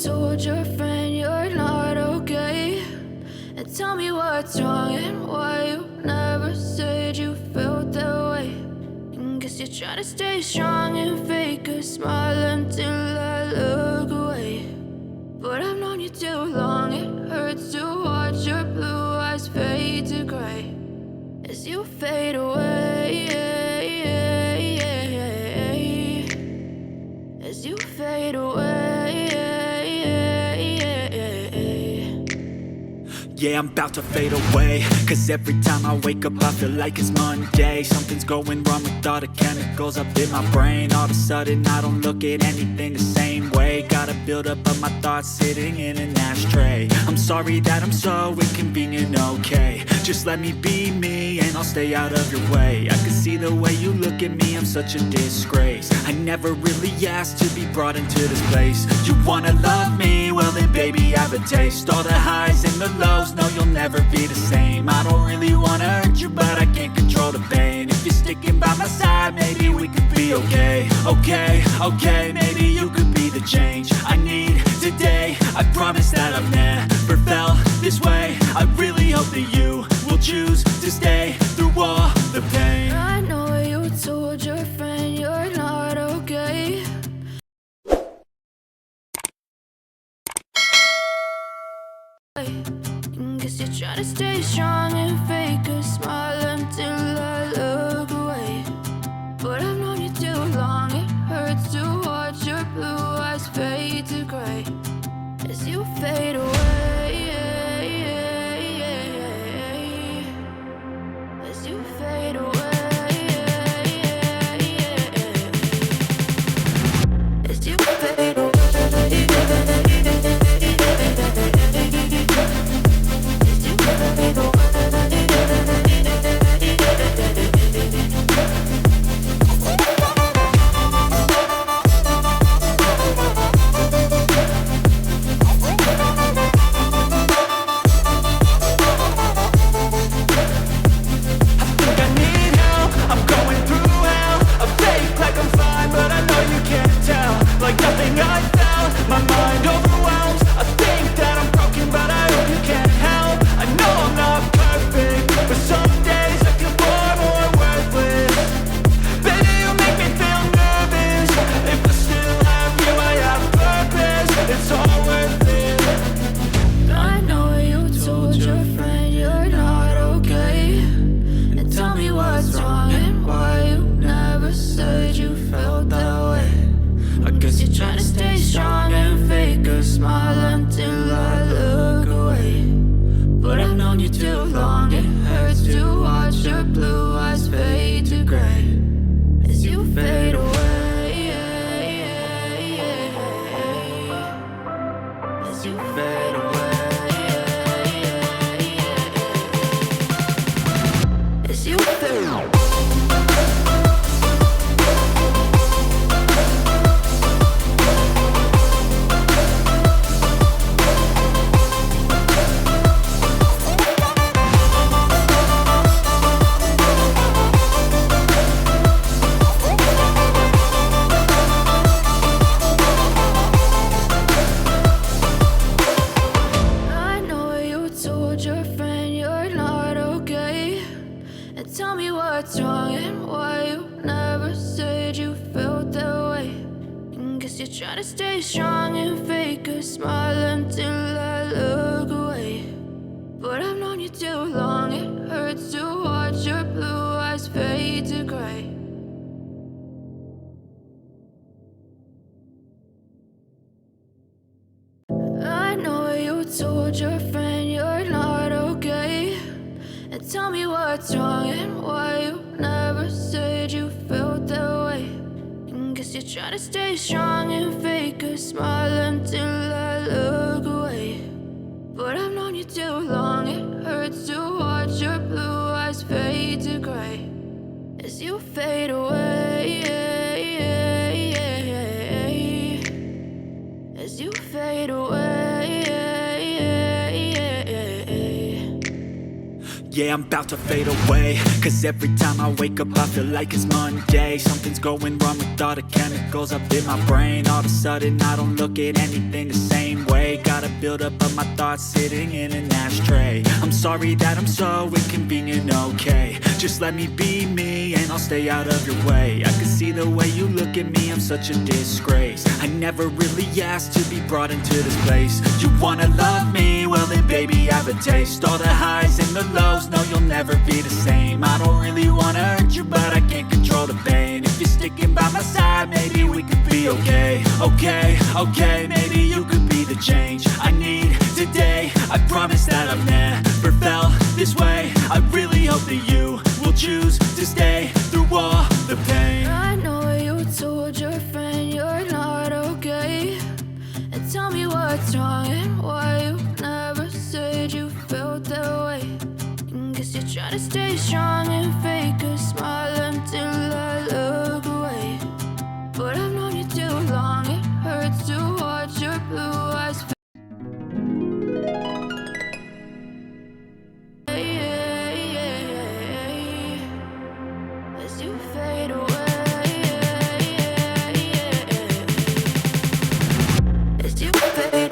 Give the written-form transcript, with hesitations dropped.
told your friend you're not okay, and tell me what's wrong and why you never said you felt that way. And guess you're trying to stay strong and fake a smile until I look away. But I've known you too long, it hurts to watch your blue eyes fade to gray as you fade away, as you fade away. Yeah, I'm about to fade away, cause every time I wake up I feel like it's Monday. Something's going wrong with all the chemicals up in my brain. All of a sudden I don't look at anything the same way. Gotta build up of my thoughts sitting in an ashtray. I'm sorry that I'm so inconvenient, okay. Just let me be me and I'll stay out of your way. I can see the way you look at me, I'm such a disgrace. I never really asked to be brought into this place. You wanna love me? Well then baby, have a taste. All the highs and the lows, no, you'll never be the same. I don't really wanna hurt you, but I can't control the pain. If you're sticking by my side, maybe we could be okay. Okay, maybe you could be the change I need today. I promise that I've never felt this way. I really hope that you will choose to stay through all the pain. I know you told your friend you're not okay. Guess you're trying to stay strong and fake a smile until I look away. But I've known you too long, it hurts to watch your blue eyes fade to gray as you fade away, as you fade away, as you fade away. Try to stay strong and fake a smile until I look away. But I've known you too long, it hurts to watch your blue eyes fade to gray. I know you told your friend you're not okay, and tell me what's wrong and why you never said you felt that way. Guess you're trying to stay strong and fake a smile until I look away. But I've known you too long, it hurts to watch your blue eyes fade to gray as you fade away, as you fade away. Yeah, I'm about to fade away, cause every time I wake up I feel like it's Monday. Something's going wrong with all the chemicals up in my brain. All of a sudden I don't look at anything the same way. Got a buildup of my thoughts sitting in an ashtray. I'm sorry that I'm so inconvenient, okay. Just let me be me and I'll stay out of your way. I can see the way you look at me, I'm such a disgrace. I never really asked to be brought into this place. You wanna love me? Well then baby have a taste. All the highs and the lows, no you'll never be the same. I don't really wanna hurt you but I can't control the pain. If you're sticking by my side maybe we could be okay. Okay, maybe you could be the change I need today. I promise that I've never felt this way. I really hope that you will choose to stay through all the pain. I know you told your friend you're not okay, and tell me what's wrong and why you never said you felt that way. Guess you're trying to stay strong and fake a smile until I look away. But I've known you too long, it hurts to watch your blue eyes fade as you fade away. As you fade